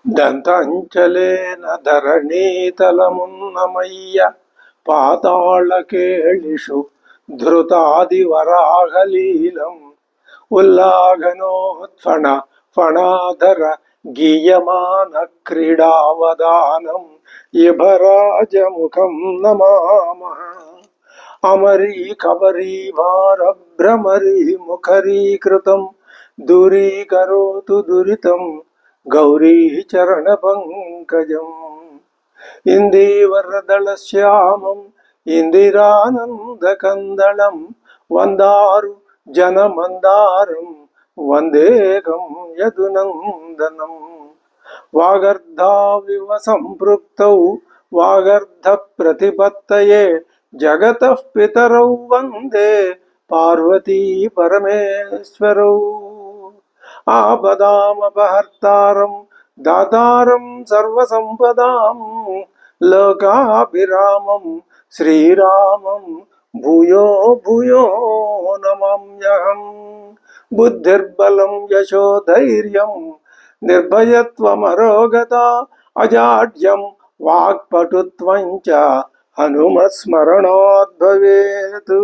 దంతంచలేన ధరణీతలమున్నమయ్య పాతాళకేళిషు ధృతాదివరాహలీలం ఉల్లాఘనోత్ఫణ ఫణాధర గీయమాన క్రీడావదానం ఇభరాజముఖం నమామః. అమరీ కబరీ భార భ్రమరీ ముఖరీకృతం దూరీకరోతు దురితం గౌరీ చరణ పంకజం. ఇందీవరదళశ్యామం ఇందిరానందకందళం వందారు జనమందారం వందేకం యదునందనం. వాగర్ధావివ సంపృక్తౌ వాగర్ధ ప్రతిపత్తయే జగతః పితరౌ వందే పార్వతీ పరమేశ్వరౌ. ఆపదామపహర్తారం దాతారం సర్వసంపదాం లోకాభిరామం శ్రీరామం భూయో భూయో నమామ్యహం. బుద్ధిర్బలం యశోధైర్యం నిర్భయత్వమరోగత అజాడ్యం వాక్పటుత్వం చ హనుమత్స్మరణాత్ భవేత్.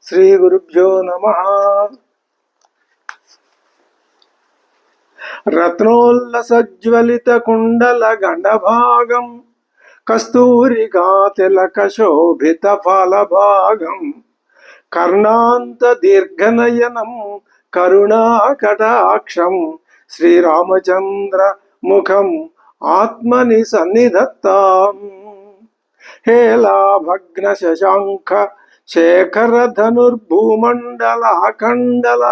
శ్రీ గురుభ్యో నమః. రత్నోల్లసజ్వలిత కుండల గండభాగం కస్తూరికా తిలక శోభిత ఫలభాగం కర్ణాంత దీర్ఘనయనం కరుణాకటాక్షం శ్రీరామచంద్ర ముఖం ఆత్మని సన్నిధత్తాం. హేలాభగ్న శశాంఖ శేఖర ధనుర్భూమండలాఖండల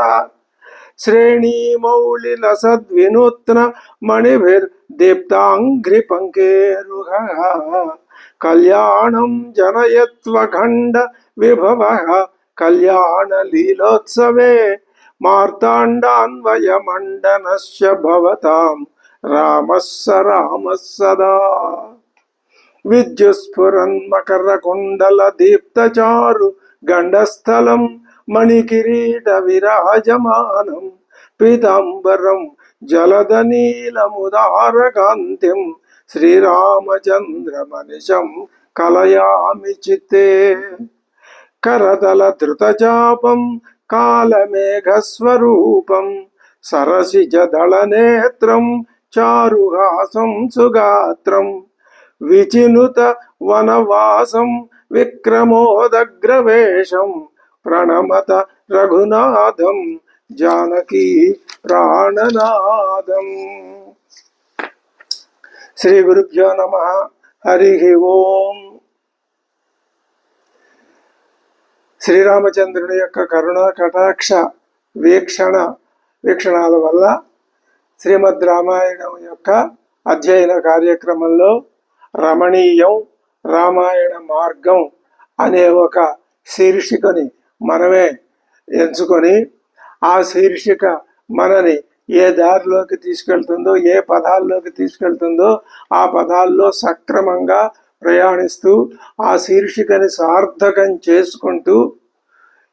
శ్రేణీమౌళిల సద్వినూత్న మణిభిర్దీప్తాంఘ్రి పంకేరుహ కళ్యాణం జనయత్వఖండ విభవ కళ్యాణ లీలోత్సవే మార్తాండాన్వయమండనశ్చ భవతాం రామస్స రామः సదా. విద్యుస్ఫురన్ మకర కుండల దీప్తచారు గండస్థలం మణికిరీట విరాజమానం పీతాంబరం జలదనీలముదారకాంతిం శ్రీరామచంద్రమనిశం కలయామి చిత్తే. కరతల ధృతచాపం కాలమేఘస్వరూపం సరసిజదళనేత్రం చారుహాసం సుగాత్రం విచినుత వనవాసం విక్రమోదగ్రవేషం ప్రణమత రఘునాథం జానకీ ప్రాణనాదం. శ్రీ గురుభ్యో నమః. హరి ఓం. శ్రీరామచంద్రుని యొక్క కరుణా కటాక్ష వీక్షణాల వల్ల శ్రీమద్ రామాయణం యొక్క అధ్యయన కార్యక్రమంలో రమణీయం రామాయణ మార్గం అనే ఒక శీర్షికని మనమే ఎంచుకొని ఆ శీర్షిక మనని ఏ దారిలోకి తీసుకెళ్తుందో ఏ పదాల్లోకి తీసుకెళ్తుందో ఆ పదాల్లో సక్రమంగా ప్రయాణిస్తూ ఆ శీర్షికని సార్థకం చేసుకుంటూ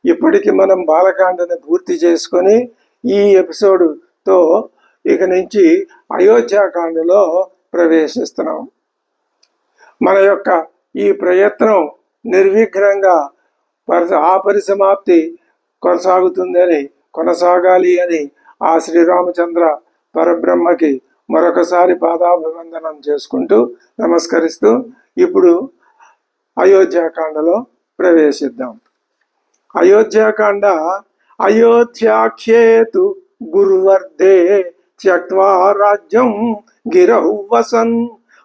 ఇప్పటికి మనం బాలకాండని పూర్తి చేసుకొని ఈ ఎపిసోడ్తో ఇక నుంచి అయోధ్యాకాండలో ప్రవేశిస్తున్నాం. మన యొక్క ఈ ప్రయత్నం నిర్విఘ్నంగా పరిసమాప్తి కొనసాగాలి అని ఆ శ్రీరామచంద్ర పరబ్రహ్మకి మరొకసారి పాదాభివందనం చేసుకుంటూ నమస్కరిస్తూ ఇప్పుడు అయోధ్యాకాండలో ప్రవేశిద్దాం. అయోధ్యాకాండ అయోధ్యాఖ్యేతు గురువర్ధే త్యక్త్వా రాజ్యం గిరౌ వసన్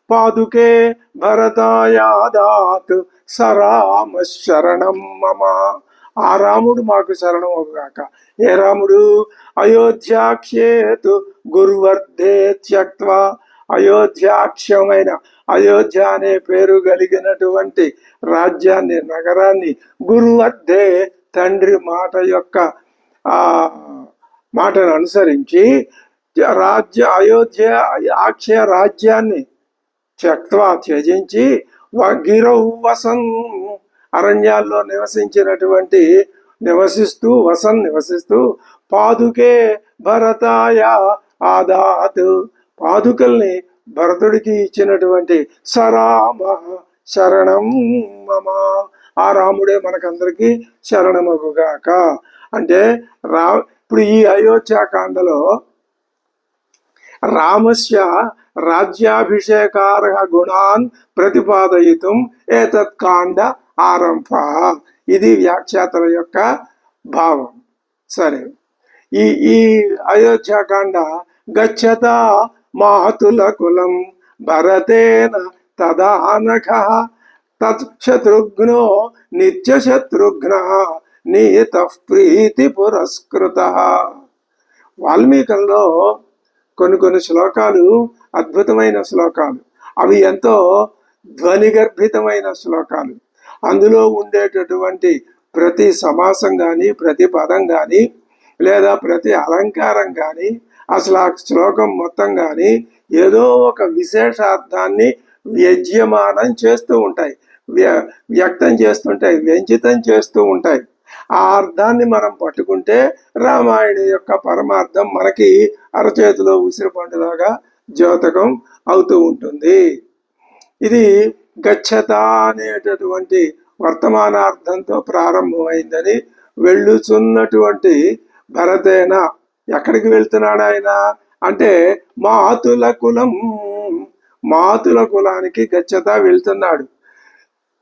పాదుకే భరతాయాదాత్ సరామ శరణం మమ. ఆ రాముడు మాకు శరణం గాక. ఏ రాముడు? అయోధ్యాఖ్యేతు గురువర్ధే త్యక్త్వా, అయోధ్యాఖ్యమైన అయోధ్య అనే పేరు కలిగినటువంటి రాజ్యాన్ని నగరాన్ని గురువర్ధే తండ్రి మాట యొక్క మాటను అనుసరించి అయోధ్య ఆఖ్య రాజ్యాన్ని త్యజించి గిరౌ వసన్ అరణ్యాల్లో నివసిస్తూ పాదుకే భరతాయ ఆదాత్ పాదుకల్ని భరతుడికి ఇచ్చినటువంటి సరామ శరణం మమ, ఆ రాముడే మనకందరికీ శరణమగుగాక. అంటే ఇప్పుడు ఈ అయోధ్యాకాండలో రామస్య రాజ్యాభిషేకార్హ గుణాన్ ప్రతిపాదయితుం ఏతత్కాండ ఆరంభ. ఇది వ్యాఖ్యాతల యొక్క భావం. సరే, ఈ ఈ అయోధ్యాకాండ గచ్చత మాతుల కులం భరతేన తదానఘ తత్ శత్రుఘ్నో నిత్యశత్రుఘ్న నీత ప్రీతి పురస్కృత. వాల్మీకంలో కొన్ని శ్లోకాలు అద్భుతమైన శ్లోకాలు, అవి ఎంతో ధ్వనిగర్భితమైన శ్లోకాలు. అందులో ఉండేటటువంటి ప్రతి సమాసం కానీ, ప్రతి పదం కానీ, లేదా ప్రతి అలంకారం కానీ, అసలు ఆ శ్లోకం మొత్తం కానీ ఏదో ఒక విశేషార్థాన్ని వ్యజ్యమానం చేస్తూ ఉంటాయి, వ్యక్తం చేస్తుంటాయి, వ్యంజితం చేస్తూ ఉంటాయి. ఆ అర్థాన్ని మనం పట్టుకుంటే రామాయణ యొక్క పరమార్థం మనకి అరచేతిలో ఉసిరిపండులాగా ద్యోతకం అవుతూ ఉంటుంది. ఇది గచ్చత అనేటటువంటి వర్తమానార్థంతో ప్రారంభమైందని, వెళ్ళుచున్నటువంటి భరతేన, ఎక్కడికి వెళ్తున్నాడు ఆయన అంటే మాతుల కులం, మాతుల కులానికి గచ్చత వెళ్తున్నాడు.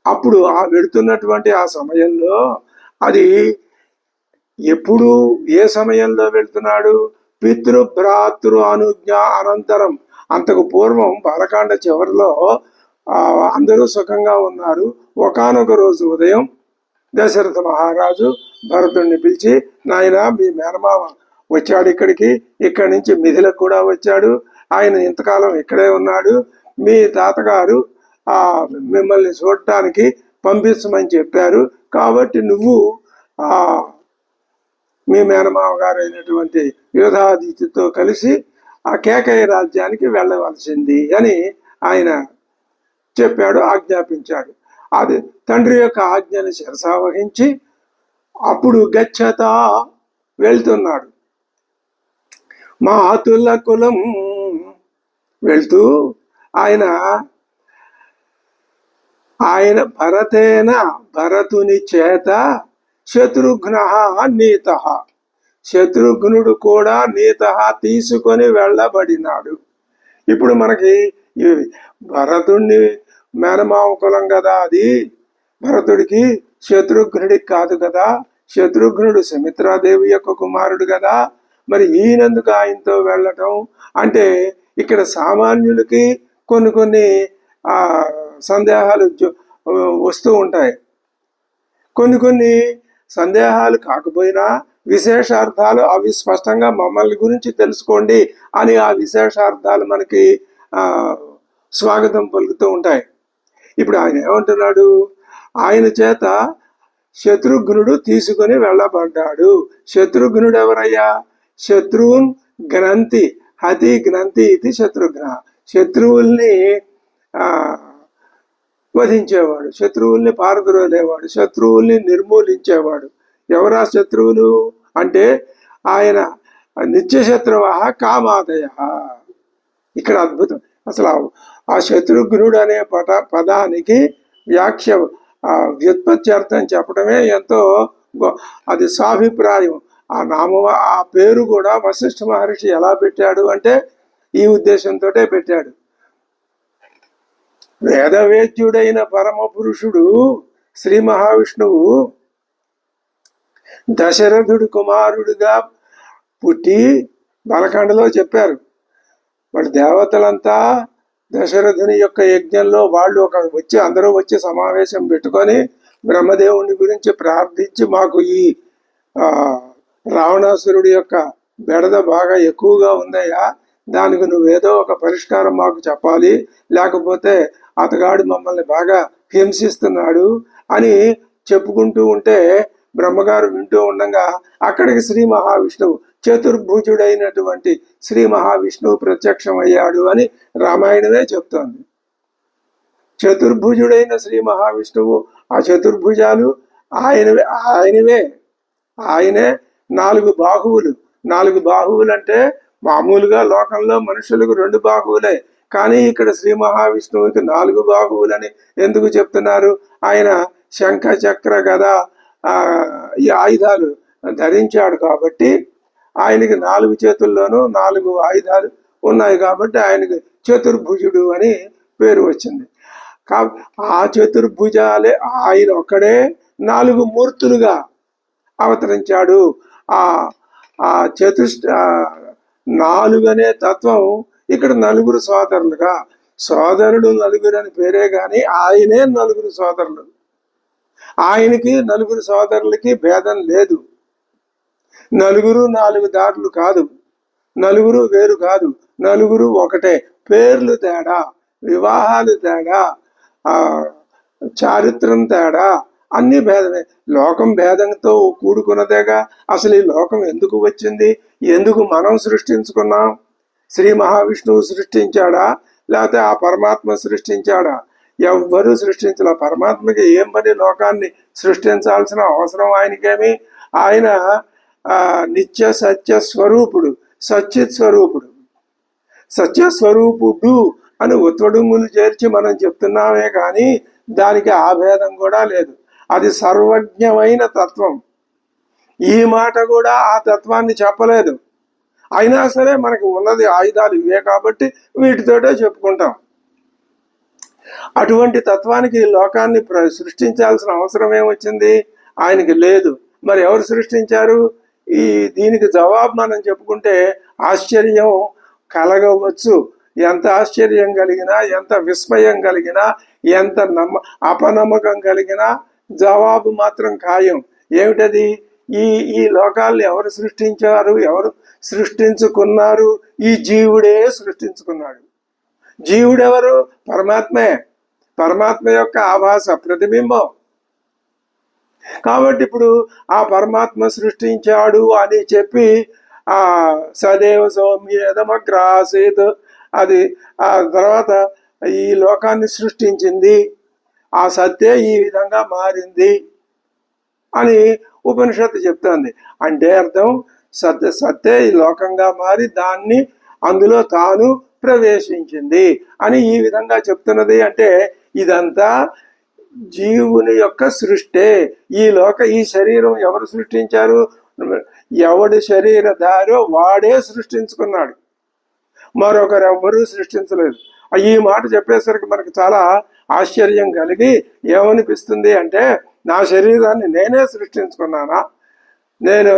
అప్పుడు ఆ వెళుతున్నటువంటి ఆ సమయంలో, అది ఎప్పుడు ఏ సమయంలో వెళ్తున్నాడు? పితృభ్రాతృ అనుజ్ఞ అనంతరం. అంతకు పూర్వం బాలకాండ చివరిలో అందరూ సుఖంగా ఉన్నారు. ఒకానొక రోజు ఉదయం దశరథ మహారాజు భరతుడిని పిలిచి, నాయన మీ మేనమామ వచ్చాడు ఇక్కడికి, ఇక్కడి నుంచి మిథిలకు కూడా వచ్చాడు, ఆయన ఇంతకాలం ఇక్కడే ఉన్నాడు, మీ తాతగారు మిమ్మల్ని చూడటానికి పంపించమని చెప్పారు, కాబట్టి నువ్వు మీ మేనమామ గారు అయినటువంటి యోధాదిత్యతో కలిసి ఆ కేకయ్య రాజ్యానికి వెళ్ళవలసింది అని ఆయన చెప్పాడు, ఆజ్ఞాపించాడు. అది తండ్రి యొక్క ఆజ్ఞని శిరసావహించి అప్పుడు గచ్చత వెళ్తున్నాడు. మాతుల కులం వెళ్తూ ఆయన భరతేన, భరతుని చేత శత్రుఘ్న నీత, శత్రుఘ్నుడు కూడా నీత తీసుకొని వెళ్ళబడినాడు. ఇప్పుడు మనకి భరతుడిని మేనమామ కులం కదా, అది భరతుడికి, శత్రుఘ్నుడికి కాదు కదా. శత్రుఘ్నుడు సుమిత్రాదేవి యొక్క కుమారుడు కదా. మరి ఈయనందుకు ఆయనతో వెళ్ళటం అంటే ఇక్కడ సామాన్యులకి కొన్ని సందేహాలు వస్తూ ఉంటాయి. కొన్ని సందేహాలు కాకపోయినా విశేషార్థాలు, అవి స్పష్టంగా మమ్మల్ని గురించి తెలుసుకోండి అని ఆ విశేషార్థాలు మనకి స్వాగతం పలుకుతూ ఉంటాయి. ఇప్పుడు ఆయన ఏమంటున్నాడు? ఆయన చేత శత్రుఘ్నుడు తీసుకొని వెళ్ళబడ్డాడు. శత్రుఘ్నుడు ఎవరయ్యా? శత్రువున్ గ్రంథి హతి గ్రంథి ఇది శత్రుఘ్న. శత్రువుల్ని వధించేవాడు, శత్రువుల్ని పారద్రోలేవాడు, శత్రువుల్ని నిర్మూలించేవాడు. ఎవరా శత్రువులు అంటే ఆయన నిత్యశత్రువ కామాదయ. ఇక్కడ అద్భుతం. అసలు ఆ శత్రుఘ్నుడు అనే పదానికి వ్యుత్పత్తి అర్థం చెప్పడమే ఎంతో అది స్వాభిప్రాయం. ఆ పేరు కూడా వశిష్ఠ మహర్షి ఎలా పెట్టాడు అంటే ఈ ఉద్దేశంతో పెట్టాడు. వేదవేద్యుడైన పరమ పురుషుడు శ్రీ మహావిష్ణువు దశరథుడు కుమారుడిగా పుట్టి బాలకాండలో చెప్పారు. వాళ్ళు దేవతలంతా దశరథుని యొక్క యజ్ఞంలో వాళ్ళు అందరూ వచ్చి సమావేశం పెట్టుకొని బ్రహ్మదేవుని గురించి ప్రార్థించి, మాకు ఈ రావణాసురుడి యొక్క బెడద బాగా ఎక్కువగా ఉందయ్యా, దానికి నువ్వేదో ఒక పరిష్కారం మాకు చెప్పాలి, లేకపోతే అతగాడు మమ్మల్ని బాగా హింసిస్తున్నాడు అని చెప్పుకుంటూ ఉంటే బ్రహ్మగారు వింటూ ఉండగా అక్కడికి శ్రీ మహావిష్ణువు, చతుర్భుజుడైనటువంటి శ్రీ మహావిష్ణువు ప్రత్యక్షమయ్యాడు అని రామాయణమే చెప్తోంది. చతుర్భుజుడైన శ్రీ మహావిష్ణువు, ఆ చతుర్భుజాలు ఆయనవే. ఆయనే 4 బాహువులు. 4 బాహువులు అంటే మామూలుగా లోకంలో మనుషులకు 2 బాహువులే, కానీ ఇక్కడ శ్రీ మహావిష్ణువుకి 4 బాహువులని ఎందుకు చెప్తున్నారు? ఆయన శంఖ చక్ర గద ఈ ఆయుధాలు ధరించాడు కాబట్టి ఆయనకి 4 చేతుల్లోనూ 4 ఆయుధాలు ఉన్నాయి కాబట్టి ఆయనకి చతుర్భుజుడు అని పేరు వచ్చింది. ఆ చతుర్భుజాలే ఆయన ఒక్కడే 4 మూర్తులుగా అవతరించాడు. ఆ ఆ 4 అనే తత్వం ఇక్కడ 4 సోదరులుగా, సోదరుడు 4 అని పేరే గాని ఆయనే 4 సోదరులు. ఆయనకి 4 సోదరులకి భేదం లేదు. 4 దారులు కాదు, 4 వేరు కాదు, 4 ఒకటే. పేర్లు తేడా, వివాహాలు తేడా, చారిత్రం తేడా, అన్ని భేదమే. లోకం భేదంతో కూడుకున్నదేగా. అసలు ఈ లోకం ఎందుకు వచ్చింది? ఎందుకు మనం సృష్టించుకున్నాం? శ్రీ మహావిష్ణువు సృష్టించాడా లేకపోతే ఆ పరమాత్మ సృష్టించాడా? ఎవ్వరూ సృష్టించాల. పరమాత్మకి ఏం పని లోకాన్ని సృష్టించాల్సిన అవసరం ఆయనకేమి? ఆయన నిత్య సత్య స్వరూపుడు, సచ్చిత్ స్వరూపుడు. సత్యస్వరూపుడు అని ఉత్వడుములు చేర్చి మనం చెప్తున్నామే కానీ దానికి ఆ భేదం కూడా లేదు. అది సర్వజ్ఞమైన తత్వం. ఈ మాట కూడా ఆ తత్వాన్ని చెప్పలేదు. అయినా సరే మనకు ఉన్నది ఆయుధాలు ఇవే కాబట్టి వీటితోటే చెప్పుకుంటాం. అటువంటి తత్వానికి లోకాన్ని సృష్టించాల్సిన అవసరం ఏమొచ్చింది? ఆయనకి లేదు. మరి ఎవరు సృష్టించారు? దీనికి జవాబు మనం చెప్పుకుంటే ఆశ్చర్యం కలగవచ్చు. ఎంత ఆశ్చర్యం కలిగినా, ఎంత విస్మయం కలిగినా, ఎంత అపనమ్మకం కలిగినా జవాబు మాత్రం ఖాయం. ఏమిటది? ఈ లోకాల్ని ఎవరు సృష్టించారు? ఎవరు సృష్టించుకున్నారు? ఈ జీవుడే సృష్టించుకున్నాడు. జీవుడెవరు? పరమాత్మే. పరమాత్మ యొక్క ఆభాస ప్రతిబింబం. కాబట్టి ఇప్పుడు ఆ పరమాత్మ సృష్టించాడు అని చెప్పి సదేవ సౌమ్యేదమగ్రాసీత్, అది ఆ తర్వాత ఈ లోకాన్ని సృష్టించింది, ఆ సత్తే ఈ విధంగా మారింది అని ఉపనిషత్తు చెప్తోంది. అంటే అర్థం సత్తే ఈ లోకంగా మారి దాన్ని అందులో తాను ప్రవేశించింది అని ఈ విధంగా చెప్తున్నది. అంటే ఇదంతా జీవుని యొక్క సృష్టే. ఈ శరీరం ఎవరు సృష్టించారు? ఎవడి శరీరధారో వాడే సృష్టించుకున్నాడు, మరొకరెవ్వరూ సృష్టించలేదు. ఈ మాట చెప్పేసరికి మనకు చాలా ఆశ్చర్యం కలిగి ఏమనిపిస్తుంది అంటే, నా శరీరాన్ని నేనే సృష్టించుకున్నానా? నేను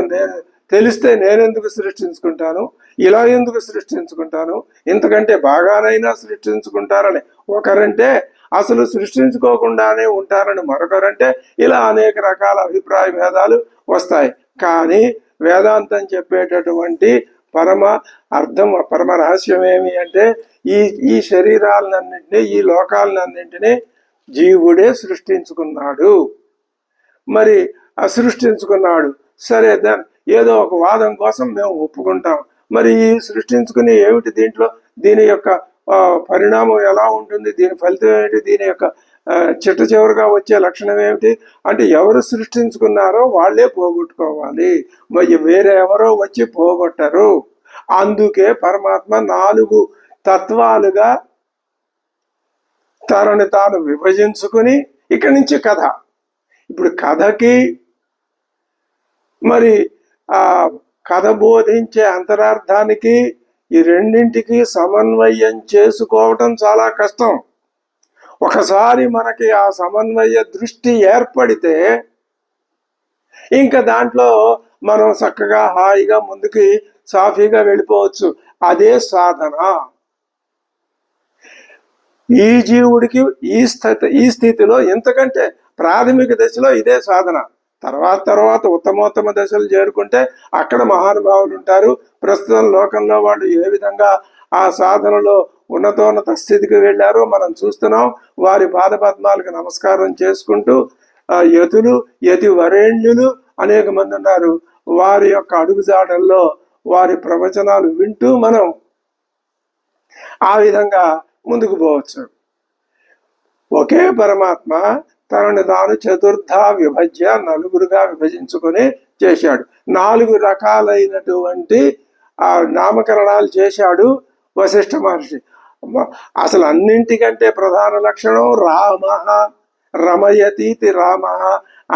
తెలిస్తే నేనెందుకు సృష్టించుకుంటాను? ఇలా ఎందుకు సృష్టించుకుంటాను? ఇంతకంటే బాగానైనా సృష్టించుకుంటారని ఒకరంటే, అసలు సృష్టించుకోకుండానే ఉంటారని మరొకరంటే, ఇలా అనేక రకాల అభిప్రాయ భేదాలు వస్తాయి. కానీ వేదాంతం చెప్పేటటువంటి పరమ అర్థం, పరమ రహస్యం ఏమి అంటే, ఈ శరీరాలన్నింటినీ, ఈ లోకాలన్నింటినీ జీవుడే సృష్టించుకున్నాడు. మరి సృష్టించుకున్నాడు సరే, ఏదో ఒక వాదం కోసం మేము ఒప్పుకుంటాం. మరి ఈ సృష్టించుకుని ఏమిటి దీంట్లో? దీని యొక్క పరిణామం ఎలా ఉంటుంది? దీని ఫలితం ఏమిటి? దీని యొక్క చిట్ట చివరిగా వచ్చే లక్షణం ఏమిటి అంటే, ఎవరు సృష్టించుకున్నారో వాళ్ళే పోగొట్టుకోవాలి, మరి వేరే ఎవరో వచ్చి పోగొట్టరు. అందుకే పరమాత్మ 4 తత్వాలుగా తనని తాను విభజించుకుని, ఇక్కడి నుంచి కథ. ఇప్పుడు కథకి మరి కథ బోధించే అంతరార్థానికి ఈ రెండింటికి సమన్వయం చేసుకోవటం చాలా కష్టం. ఒకసారి మనకి ఆ సమన్వయ దృష్టి ఏర్పడితే ఇంకా దాంట్లో మనం చక్కగా హాయిగా ముందుకి సాఫీగా వెళ్ళిపోవచ్చు. అదే సాధన. ఈ జీవుడికి ఈ స్థితిలో ఎంతకంటే ప్రాథమిక దశలో ఇదే సాధన. తర్వాత ఉత్తమోత్తమ దశలు చేరుకుంటే అక్కడ మహానుభావులు ఉంటారు. ప్రస్తుతం లోకంలో వాళ్ళు ఏ విధంగా ఆ సాధనలో ఉన్నతోన్నత స్థితికి వెళ్ళారో మనం చూస్తున్నాం. వారి పాదపద్మాలకు నమస్కారం చేసుకుంటూ యతి వరేణ్యులు అనేక మంది ఉన్నారు. వారి యొక్క అడుగుజాడల్లో వారి ప్రవచనాలు వింటూ మనం ఆ విధంగా ముందుకు పోవచ్చు. ఒకే పరమాత్మ తనని తాను చతుర్థా విభజ్య 4గా విభజించుకొని చేశాడు. 4 రకాలైనటువంటి ఆ నామకరణాలు చేశాడు వశిష్ఠ మహర్షి. అసలు అన్నింటికంటే ప్రధాన లక్షణం రామ, రమయతీతి రామ,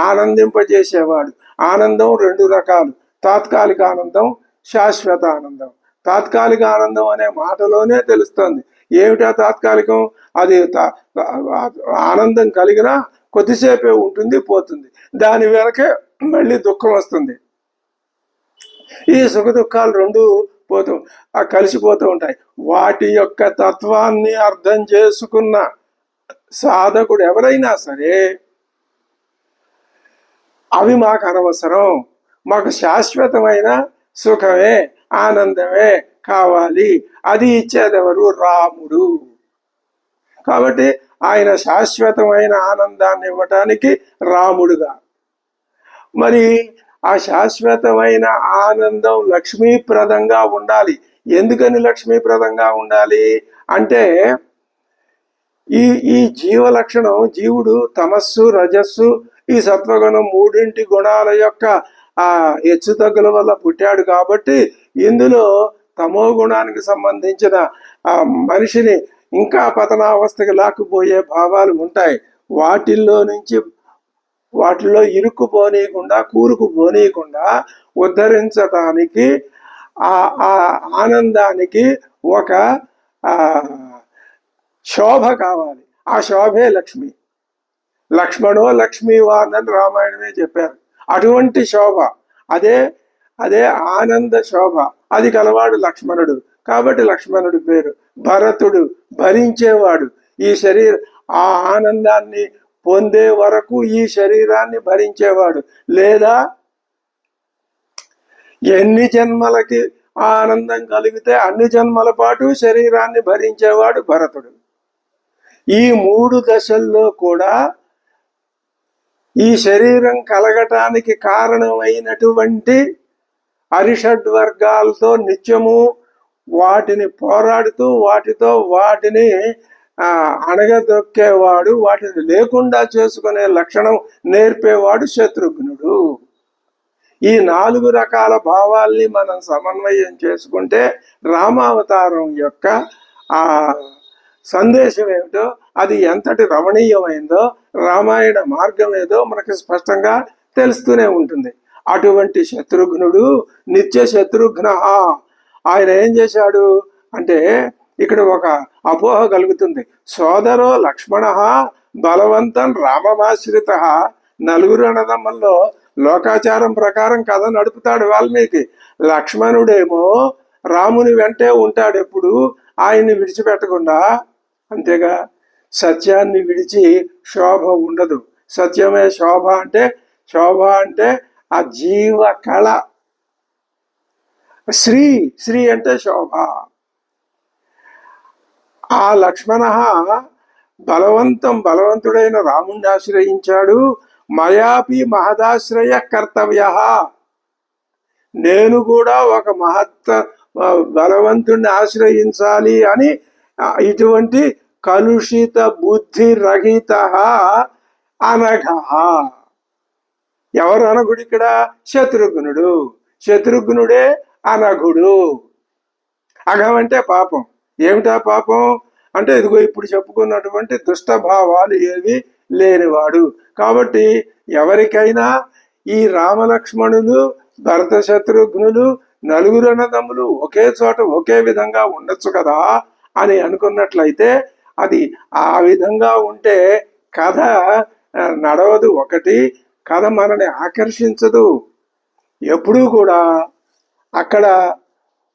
ఆనందింపజేసేవాడు. ఆనందం రెండు రకాలు, తాత్కాలిక ఆనందం, శాశ్వత ఆనందం. తాత్కాలిక ఆనందం అనే మాటలోనే తెలుస్తుంది. ఏమిటా తాత్కాలికం? అది ఆనందం కలిగినా కొద్దిసేపే ఉంటుంది, పోతుంది. దాని వెనకే మళ్ళీ దుఃఖం వస్తుంది. ఈ సుఖ దుఃఖాలు రెండు కలిసిపోతూ ఉంటాయి. వాటి యొక్క తత్వాన్ని అర్థం చేసుకున్న సాధకుడు ఎవరైనా సరే అవి మాకు అనవసరం, మాకు శాశ్వతమైన సుఖమే ఆనందమే కావాలి, అది ఇచ్చేదెవరు? రాముడు. కాబట్టి ఆయన శాశ్వతమైన ఆనందాన్ని ఇవ్వటానికి రాముడుగా. మరి ఆ శాశ్వతమైన ఆనందం లక్ష్మీప్రదంగా ఉండాలి. ఎందుకని లక్ష్మీప్రదంగా ఉండాలి అంటే, ఈ ఈ జీవ లక్షణం, జీవుడు తమస్సు రజస్సు ఈ సత్వగుణం మూడింటి గుణాల యొక్క ఆ హెచ్చు తగ్గుల వల్ల పుట్టాడు. కాబట్టి ఇందులో తమో గుణానికి సంబంధించిన ఆ మనిషిని ఇంకా పతనావస్థకి లాక్కుపోయే భావాలు ఉంటాయి. వాటిల్లో ఇరుక్కుపోనీయకుండా, కూరుకుపోనీయకుండా ఉద్ధరించటానికి ఆ ఆనందానికి ఒక శోభ కావాలి. ఆ శోభే లక్ష్మి. లక్ష్మణో లక్ష్మీవాన్ అని రామాయణమే చెప్పారు. అటువంటి శోభ, అదే ఆనంద శోభ, అది కలవాడు లక్ష్మణుడు. కాబట్టి లక్ష్మణుడి పేరు. భరతుడు భరించేవాడు. ఈ ఆ ఆనందాన్ని పొందే వరకు ఈ శరీరాన్ని భరించేవాడు. లేదా ఎన్ని జన్మలకి ఆనందం కలిగితే అన్ని జన్మల పాటు శరీరాన్ని భరించేవాడు భరతుడు. ఈ మూడు దశల్లో కూడా ఈ శరీరం కలగటానికి కారణమైనటువంటి అరిషడ్వర్గాలతో నిత్యము వాటిని పోరాడుతూ వాటిని అణగదొక్కేవాడు, వాటిని లేకుండా చేసుకునే లక్షణం నేర్పేవాడు శత్రుఘ్నుడు. ఈ 4 రకాల భావాల్ని మనం సమన్వయం చేసుకుంటే రామావతారం యొక్క ఆ సందేశం ఏమిటో, అది ఎంతటి రమణీయమైందో, రామాయణ మార్గం ఏదో మనకి స్పష్టంగా తెలుస్తూనే ఉంటుంది. అటువంటి శత్రుఘ్నుడు నిత్య శత్రుఘ్న. ఆయన ఏం చేశాడు అంటే, ఇక్కడ ఒక అపోహ కలుగుతుంది. సోదరో లక్ష్మణ బలవంతం రామమాశ్రిత. 4 అన్నదమ్మల్లో లోకాచారం ప్రకారం కథ నడుపుతాడు వాల్మీకి. లక్ష్మణుడేమో రాముని వెంటే ఉంటాడు ఎప్పుడు, ఆయన్ని విడిచిపెట్టకుండా. అంతేగా, సత్యాన్ని విడిచి శోభ ఉండదు. సత్యమే శోభ అంటే ఆ జీవ కళ. శ్రీ అంటే శోభ. ఆ లక్ష్మణ బలవంతుడైన రాముణ్ణి ఆశ్రయించాడు. మయాపి మహదాశ్రయ కర్తవ్య. నేను కూడా ఒక బలవంతుణ్ణి ఆశ్రయించాలి అని ఇటువంటి కలుషిత బుద్ధి రహిత అనఘ. ఎవరు అనఘుడు ఇక్కడ? శత్రుఘ్నుడు. శత్రుఘ్నుడే అనఘుడు. అఘం అంటే పాపం. ఏమిటా పాపం అంటే, ఇదిగో ఇప్పుడు చెప్పుకున్నటువంటి దుష్టభావాలు ఏవి లేనివాడు. కాబట్టి ఎవరికైనా ఈ రామలక్ష్మణులు, భరత శత్రుఘ్నులు 4 అన్నదమ్ములు ఒకే చోట ఒకే విధంగా ఉండొచ్చు కదా అని అనుకున్నట్లయితే, అది ఆ విధంగా ఉంటే కథ నడవదు. ఒకటి, కథ మనని ఆకర్షించదు. ఎప్పుడూ కూడా అక్కడ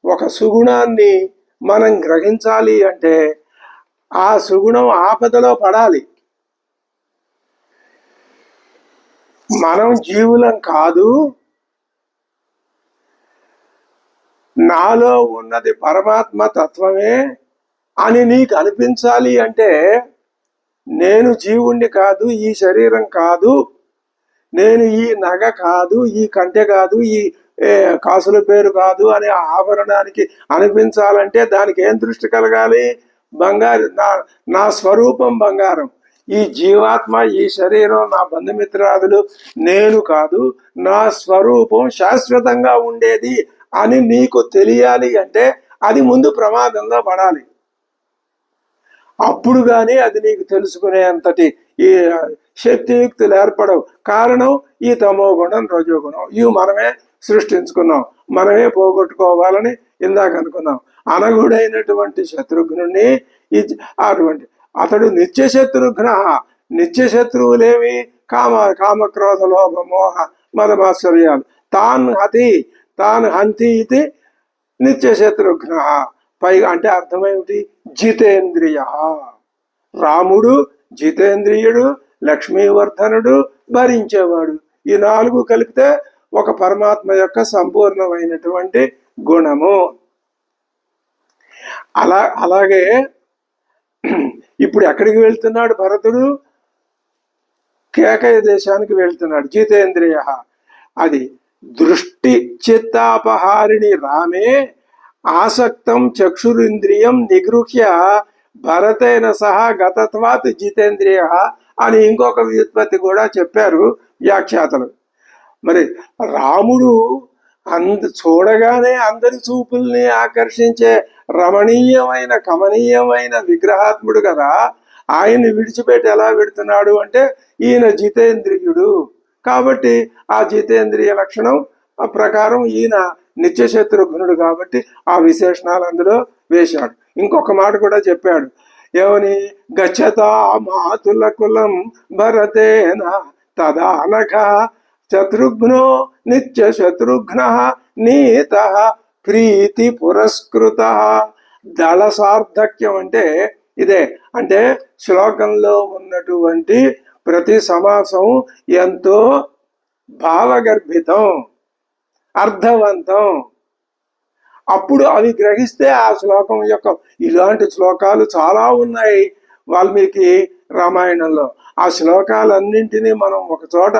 ఒక సుగుణాన్ని మనం గ్రహించాలి అంటే ఆ సుగుణం ఆపదలో పడాలి. మనం జీవులం కాదు, నాలో ఉన్నది పరమాత్మ తత్వమే అని నీకు అనిపించాలి అంటే, నేను జీవుణ్ణి కాదు, ఈ శరీరం కాదు, నేను ఈ నగ కాదు, ఈ కంటె కాదు, ఈ కాసుల పేరు కాదు అనే ఆభరణానికి అనిపించాలంటే దానికి ఏం దృష్టి కలగాలి? బంగారు. నా స్వరూపం బంగారం. ఈ జీవాత్మ, ఈ శరీరం, నా బంధుమిత్రాదులు నేను కాదు, నా స్వరూపం శాశ్వతంగా ఉండేది అని నీకు తెలియాలి అంటే అది ముందు ప్రమాదంలో పడాలి. అప్పుడు కానీ అది నీకు తెలుసుకునే అంతటి ఈ శక్తియుక్తులు ఏర్పడవు. కారణం ఈ తమో గుణం, రజో గుణం. ఇవి మనమే సృష్టించుకున్నాం, మనమే పోగొట్టుకోవాలని ఇందాక అనుకున్నాం. అనగుడైనటువంటి శత్రుఘ్నుని అటువంటి అతడు నిత్య శత్రుఘ్న. నిత్య శత్రువులేవి? కామక్రోధ లోభ మోహ మదమాశ్చర్యాలు. తాను హంతి ఇది నిత్య శత్రుఘ్న. పైగా అంటే అర్థమేమిటి? జితేంద్రియ. రాముడు జితేంద్రియుడు, లక్ష్మీవర్ధనుడు, భరించేవాడు. ఈ 4 కలిపితే ఒక పరమాత్మ యొక్క సంపూర్ణమైనటువంటి గుణము. అలాగే ఇప్పుడు ఎక్కడికి వెళ్తున్నాడు భరతుడు? కేకయ దేశానికి వెళ్తున్నాడు. జితేంద్రియ. అది దృష్టి చిత్తాపహారిణి రామే ఆసక్తం చక్షురింద్రియం నిగృహ్య భరతేన సహా గతత్వాత్ జితేంద్రియ అని ఇంకొక వ్యుత్పత్తి కూడా చెప్పారు వ్యాఖ్యాతలు. మరి రాముడు చూడగానే అందరి చూపుల్ని ఆకర్షించే రమణీయమైన కమనీయమైన విగ్రహాత్ముడు కదా. ఆయన్ని విడిచిపెట్టి ఎలా పెడుతున్నాడు అంటే ఈయన జితేంద్రియుడు కాబట్టి ఆ జితేంద్రియ లక్షణం ప్రకారం ఈయన నిత్య శత్రుఘ్నుడు కాబట్టి ఆ విశేషణాలు అందులో వేశాడు. ఇంకొక మాట కూడా చెప్పాడు. ఏమని? గచ్చతా మాతుల కులం భరతేన తదానఘ శత్రుఘ్నో నిత్య శత్రుఘ్న నీత ప్రీతి పురస్కృత. దళ సార్థక్యం అంటే ఇదే. అంటే శ్లోకంలో ఉన్నటువంటి ప్రతి సమాసం ఎంతో భావగర్భితం, అర్థవంతం. అప్పుడు అవి గ్రహిస్తే ఆ శ్లోకం యొక్క ఇలాంటి శ్లోకాలు చాలా ఉన్నాయి వాల్మీకి రామాయణంలో. ఆ శ్లోకాలన్నింటినీ మనం ఒక చోట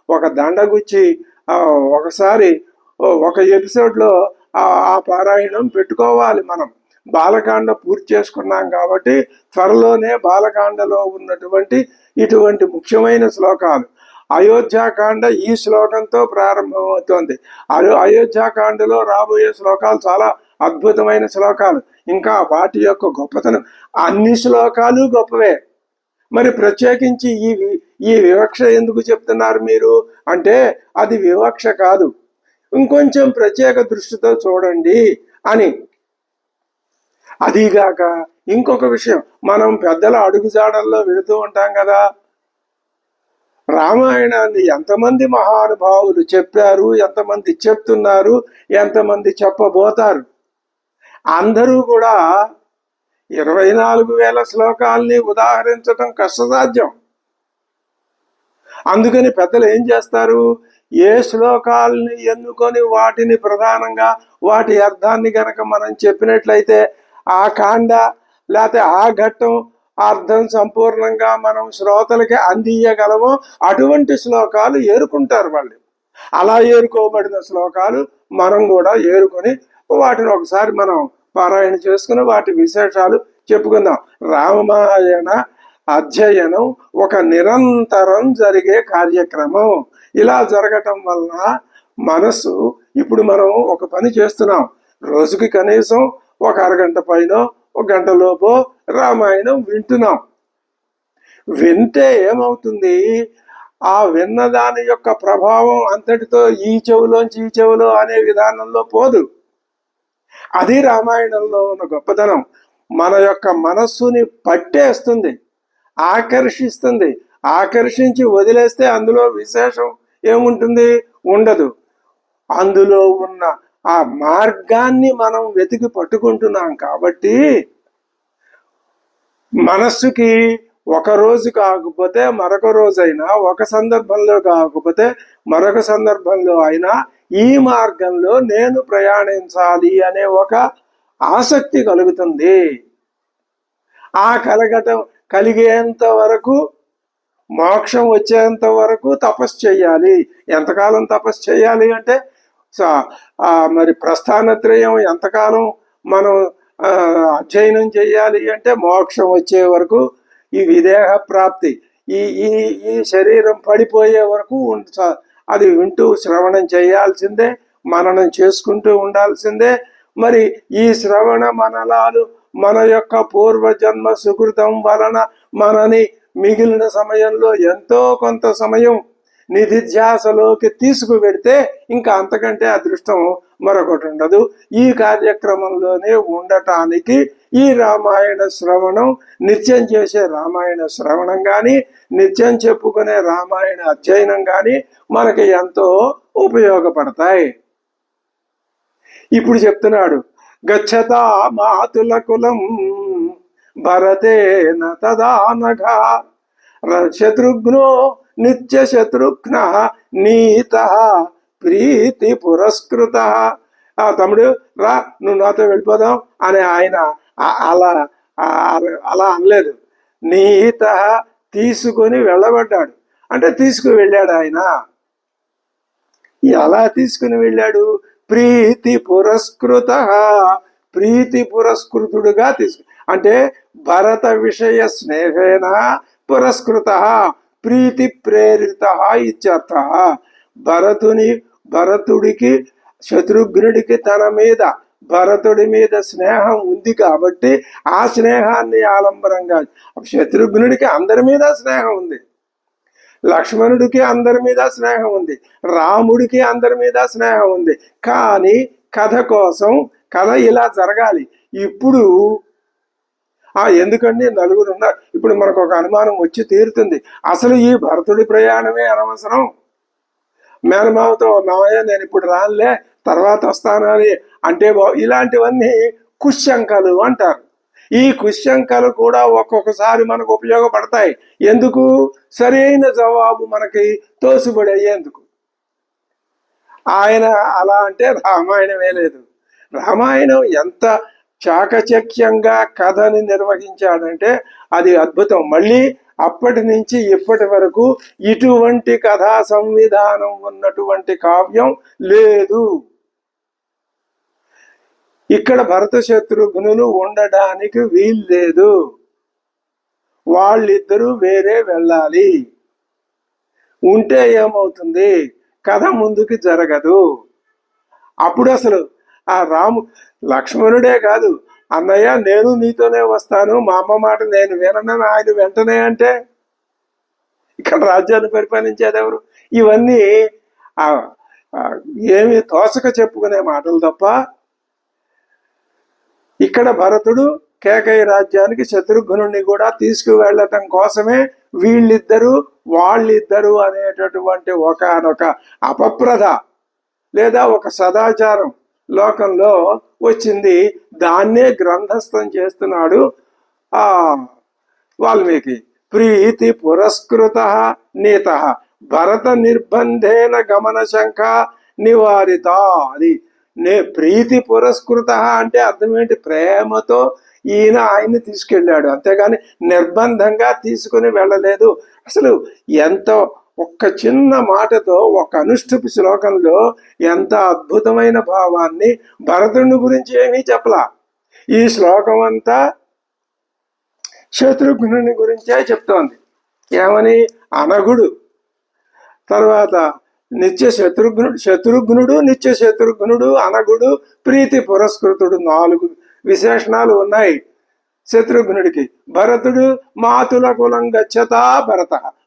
ఒక దండగుచ్చి ఒకసారి ఒక ఎపిసోడ్లో ఆ పారాయణం పెట్టుకోవాలి. మనం బాలకాండ పూర్తి చేసుకున్నాం కాబట్టి త్వరలోనే బాలకాండలో ఉన్నటువంటి ఇటువంటి ముఖ్యమైన శ్లోకాలు. అయోధ్యాకాండ ఈ శ్లోకంతో ప్రారంభమవుతోంది. అయోధ్యాకాండలో రాబోయే శ్లోకాలు చాలా అద్భుతమైన శ్లోకాలు. ఇంకా వాటి యొక్క గొప్పతనం, అన్ని శ్లోకాలు గొప్పవే. మరి ప్రత్యేకించి ఈ వివక్ష ఎందుకు చెప్తున్నారు మీరు అంటే అది వివక్ష కాదు, ఇంకొంచెం ప్రత్యేక దృష్టితో చూడండి అని. అదీగాక ఇంకొక విషయం, మనం పెద్దల అడుగుజాడల్లో వెళుతూ ఉంటాం కదా. రామాయణాన్ని ఎంతమంది మహానుభావులు చెప్పారు, ఎంతమంది చెప్తున్నారు, ఎంతమంది చెప్పబోతారు. అందరూ కూడా 24,000 శ్లోకాల్ని ఉదాహరించటం కష్టసాధ్యం. అందుకని పెద్దలు ఏం చేస్తారు, ఏ శ్లోకాల్ని ఎన్నుకొని వాటిని ప్రధానంగా వాటి అర్థాన్ని గనక మనం చెప్పినట్లయితే ఆ కాండ లేకపోతే ఆ ఘట్టం అర్థం సంపూర్ణంగా మనం శ్రోతలకి అందియగలమో అటువంటి శ్లోకాలు ఏరుకుంటారు వాళ్ళు. అలా ఏరుకోబడిన శ్లోకాలు మనం కూడా ఏరుకొని వాటిని ఒకసారి మనం పారాయణ చేసుకుని వాటి విశేషాలు చెప్పుకుందాం. రామాయణ అధ్యయనం ఒక నిరంతరం జరిగే కార్యక్రమం. ఇలా జరగటం వలన మనసు, ఇప్పుడు మనం ఒక పని చేస్తున్నాం, రోజుకి కనీసం ఒక అరగంట పైన ఒక గంట లోపో రామాయణం వింటున్నాం. వింటే ఏమవుతుంది, ఆ విన్నదాని యొక్క ప్రభావం అంతటితో ఈ చెవులోంచి ఈ చెవులో అనే విధానంలో పోదు. అది రామాయణంలో ఉన్న గొప్పతనం. మన యొక్క మనస్సుని పట్టేస్తుంది, ఆకర్షిస్తుంది. ఆకర్షించి వదిలేస్తే అందులో విశేషం ఏముంటుంది? ఉండదు. అందులో ఉన్న ఆ మార్గాన్ని మనం వెతికి పట్టుకుంటున్నాం కాబట్టి మనస్సుకి ఒక రోజు కాకపోతే మరొక రోజైనా, ఒక సందర్భంలో కాకపోతే మరొక సందర్భంలో అయినా ఈ మార్గంలో నేను ప్రయాణించాలి అనే ఒక ఆసక్తి కలుగుతుంది. ఆ కలిగేంత వరకు, మోక్షం వచ్చేంత వరకు తపస్సు చేయాలి. ఎంతకాలం తపస్సు చేయాలి అంటే మరి ప్రస్థానత్రయం ఎంతకాలం మనం అధ్యయనం చేయాలి అంటే మోక్షం వచ్చే వరకు, ఈ విదేహ ప్రాప్తి, ఈ శరీరం పడిపోయే వరకు అది వింటూ శ్రవణం చేయాల్సిందే. మననం చేసుకుంటూ ఉండాల్సిందే. మరి ఈ శ్రవణ మనలాలు మన యొక్క పూర్వజన్మ సుకృతం వలన మనని మిగిలిన సమయంలో ఎంతో కొంత సమయం నిధిధ్యాసలోకి తీసుకువెడితే ఇంకా అంతకంటే అదృష్టం మరొకటి ఉండదు. ఈ కార్యక్రమంలోనే ఉండటానికి ఈ రామాయణ శ్రవణం, నిత్యం చేసే రామాయణ శ్రవణం కానీ, నిత్యం చెప్పుకునే రామాయణ అధ్యయనం కానీ మనకి ఎంతో ఉపయోగపడతాయి. ఇప్పుడు చెప్తున్నాడు, గచ్చతా మాతుల కులం భరతేన తదానఘా శత్రుఘ్నో నిత్య శత్రుఘ్న నీత ప్రీతి పురస్కృత. తమ్ముడు రా, నువ్వు నాతో వెళ్ళిపోదాం అని ఆయన అలా అలా అనలేదు. నీత తీసుకొని వెళ్ళబడ్డాడు, అంటే తీసుకుని వెళ్ళాడు. ఆయన ఎలా తీసుకుని వెళ్ళాడు? ప్రీతి పురస్కృత, ప్రీతి పురస్కృతుడుగా అంటే భరత విషయ స్నేహేన పురస్కృత ప్రీతి ప్రేరిత ఇత్యర్థ. భరతుడికి శత్రుఘ్నుడికి తన మీద, భరతుడి మీద స్నేహం ఉంది కాబట్టి ఆ స్నేహాన్ని ఆలంబరంగా, శత్రుఘ్నుడికి అందరి మీద స్నేహం ఉంది, లక్ష్మణుడికి అందరి మీద స్నేహం ఉంది, రాముడికి అందరి మీద స్నేహం ఉంది. కానీ కథ కోసం, కథ ఇలా జరగాలి. ఇప్పుడు ఎందుకండి నలుగురు ఉన్నారు, ఇప్పుడు మనకు ఒక అనుమానం వచ్చి తీరుతుంది. అసలు ఈ భరతుడి ప్రయాణమే అనవసరం. మేనమావతో మావయ్య నేను ఇప్పుడు రానులే, తర్వాత వస్తాను అని అంటే ఇలాంటివన్నీ కుశంకలు అంటారు. ఈ కుశంకలు కూడా ఒక్కొక్కసారి మనకు ఉపయోగపడతాయి. ఎందుకు? సరైన జవాబు మనకి తోసిబడయ్యేందుకు. ఆయన అలా అంటే రామాయణమే లేదు. రామాయణం ఎంత చాకచక్యంగా కథని నిర్వహించాడంటే అది అద్భుతం. మళ్ళీ అప్పటి నుంచి ఇప్పటి వరకు ఇటువంటి కథా సంవిధానం ఉన్నటువంటి కావ్యం లేదు. ఇక్కడ భరత శత్రుఘ్నులు ఉండడానికి వీల్లేదు. వాళ్ళిద్దరూ వేరే వెళ్ళాలి. ఉంటే ఏమవుతుంది? కథ ముందుకు జరగదు. అప్పుడు అసలు ఆ లక్ష్మణుడే కాదు, అన్నయ్య నేను నీతోనే వస్తాను, మా అమ్మ మాట నేను వినను ఆయన వెంటనే అంటే ఇక్కడ రాజ్యాన్ని పరిపాలించేది ఎవరు? ఇవన్నీ ఏమి తోసక చెప్పుకునే మాటలు తప్ప. ఇక్కడ భరతుడు కేకయ రాజ్యానికి శత్రుఘ్నుడిని కూడా తీసుకువెళ్ళటం కోసమే వాళ్ళిద్దరు అనేటటువంటి ఒకనొక అపప్రథ లేదా ఒక సదాచారం లోకంలో వచ్చింది. దాన్నే గ్రంథస్థం చేస్తున్నాడు వాల్మీకి. ప్రీతి పురస్కృత నీత భరత నిర్బంధేన గమన శంఖ నివారిత. అది ప్రీతి పురస్కృత అంటే అర్థం ఏంటి? ప్రేమతో ఆయన్ని తీసుకెళ్ళాడు, అంతేగాని నిర్బంధంగా తీసుకుని వెళ్ళలేదు. అసలు ఎంతో ఒక్క చిన్న మాటతో, ఒక అనుష్ఠుపు శ్లోకంలో ఎంత అద్భుతమైన భావాన్ని భరతుని గురించి ఏమీ చెప్పలా. ఈ శ్లోకం అంతా శత్రుఘ్నుని గురించే చెప్తోంది. ఏమని? అనగుడు, తర్వాత శత్రుఘ్నుడు, నిత్య శత్రుఘ్నుడు, అనగుడు, ప్రీతి పురస్కృతుడు, 4 విశేషణాలు ఉన్నాయి శత్రుఘ్నుడికి. భరతుడు మాతుల కులం గచ్చతా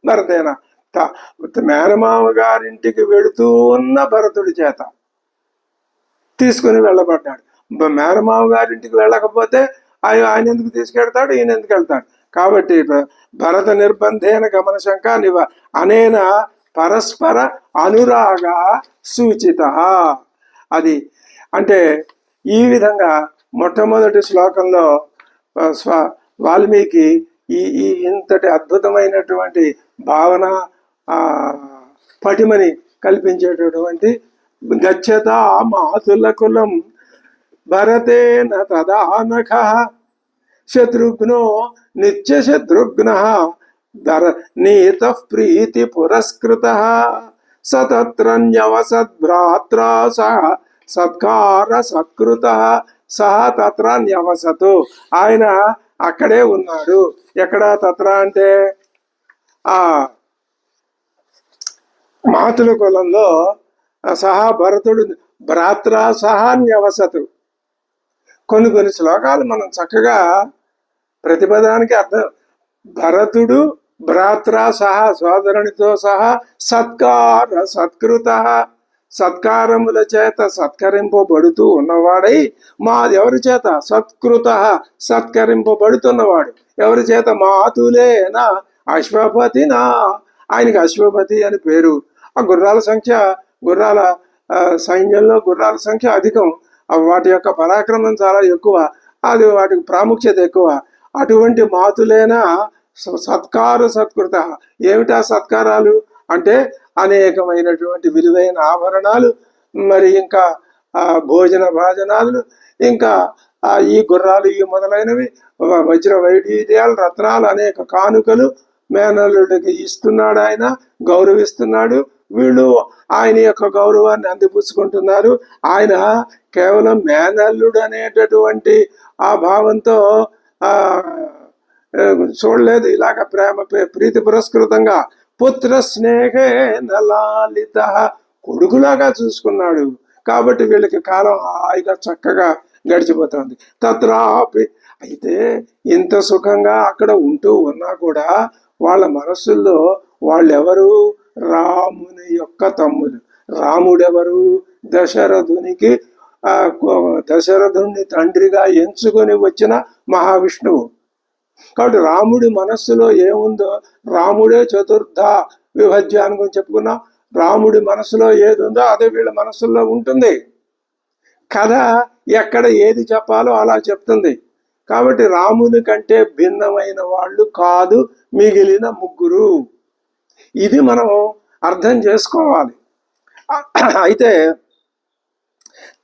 భరతేన, మేనమామ గారింటికి వెళుతూ ఉన్న భరతుడి చేత తీసుకుని వెళ్ళబడ్డాడు. మేనమామ గారింటికి వెళ్ళకపోతే ఆయన ఎందుకు తీసుకెళ్తాడు, ఈయన ఎందుకు వెళ్తాడు? కాబట్టి భరత నిర్బంధేన గమన శంక అనేన పరస్పర అనురాగ సూచిత. అది అంటే ఈ విధంగా మొట్టమొదటి శ్లోకంలో వాల్మీకి ఈ ఇంతటి అద్భుతమైనటువంటి భావన పటిమని కల్పించేటటువంటి గచ్చతా మాతుల కులం భరతేన తదానఖ శత్రుఘ్నో నిత్య శత్రుఘ్న నీత ప్రీతి పురస్కృత సతత్రన్యవసద్భ్రాత్రా సహ సత్కార సత్కృత సహ తత్ర న్యవసతు. ఆయన అక్కడే ఉన్నాడు. ఎక్కడ తత్ర అంటే మాతుల కులంలో సహా భరతుడు భ్రాత్రా సహా న్యవసతు. కొన్ని శ్లోకాలు మనం చక్కగా ప్రతిపదానికి అర్థం. భరతుడు భ్రాత్రా సహా సోదరునితో సహా సత్కృత సత్కారముల చేత సత్కరింపబడుతూ ఉన్నవాడై, ఎవరి చేత సత్కృత సత్కరింపబడుతున్నవాడు ఎవరి చేత, మాతులేనా అశ్వపతినా, ఆయనకి అశ్వపతి అని పేరు. ఆ గుర్రాల సంఖ్య, గుర్రాల సైన్యంలో గుర్రాల సంఖ్య అధికం, వాటి యొక్క పరాక్రమం చాలా ఎక్కువ, అది వాటికి ప్రాముఖ్యత ఎక్కువ. అటువంటి మాతులేనా సత్కృత. ఏమిటా సత్కారాలు అంటే అనేకమైనటువంటి విలువైన ఆభరణాలు, మరి ఇంకా భోజన భాజనాలు, ఇంకా ఈ గుర్రాలు ఈ మొదలైనవి, వజ్ర వైఢూర్యాలు, రత్నాలు, అనేక కానుకలు మేనల్లుడికి ఇస్తున్నాడు. ఆయన గౌరవిస్తున్నాడు. వీళ్ళు ఆయన యొక్క గౌరవాన్ని అందిపుచ్చుకుంటున్నారు. ఆయన కేవలం మేనల్లుడు అనేటటువంటి ఆ భావంతో చూడలేదు. ఇలాగ ప్రీతి పురస్కృతంగా పుత్ర స్నేహే నలాలిత, కొడుకులాగా చూసుకున్నాడు. కాబట్టి వీళ్ళకి కాలం హాయిగా చక్కగా గడిచిపోతుంది. తత్రాపి, అయితే ఇంత సుఖంగా అక్కడ ఉంటూ ఉన్నా కూడా వాళ్ళ మనస్సుల్లో వాళ్ళెవరు, రాముని యొక్క తమ్ముడు. రాముడెవరు, దశరథునికి దశరథుని తండ్రిగా ఎంచుకొని వచ్చిన మహావిష్ణువు. కాబట్టి రాముడి మనస్సులో ఏముందో, రాముడే చతుర్థ విభజ్య అని చెప్పుకున్నాం. రాముడి మనసులో ఏది ఉందో అదే వీళ్ళ మనసుల్లో ఉంటుంది. కథ ఎక్కడ ఏది చెప్పాలో అలా చెప్తుంది. కాబట్టి రాముని కంటే భిన్నమైన వాళ్ళు కాదు మిగిలిన ముగ్గురు. ఇది మనం అర్థం చేసుకోవాలి. అయితే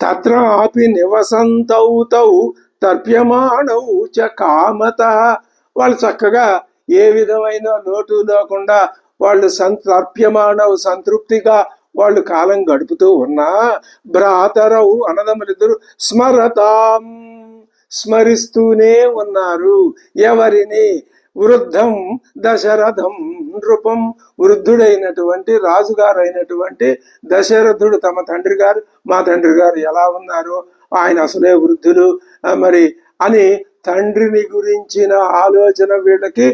తత్రాపి నివసంతౌ తౌ తర్ప్యమాణౌ చ కామత, వాళ్ళు చక్కగా ఏ విధమైన లోటు లేకుండా వాళ్ళు తర్ప్యమాణౌ సంతృప్తిగా వాళ్ళు కాలం గడుపుతూ ఉన్నా, భ్రాతరౌ అన్నదమ్ములిద్దరు స్మరతాం స్మరిస్తూనే ఉన్నారు. ఎవరిని, వృద్ధం దశరథం నృపం, వృద్ధుడైనటువంటి రాజుగారైనటువంటి దశరథుడు తమ తండ్రి గారు, మా తండ్రి గారు ఎలా ఉన్నారు, ఆయన అసలే వృద్ధులు మరి అని తండ్రిని గురించిన ఆలోచన వీళ్ళకి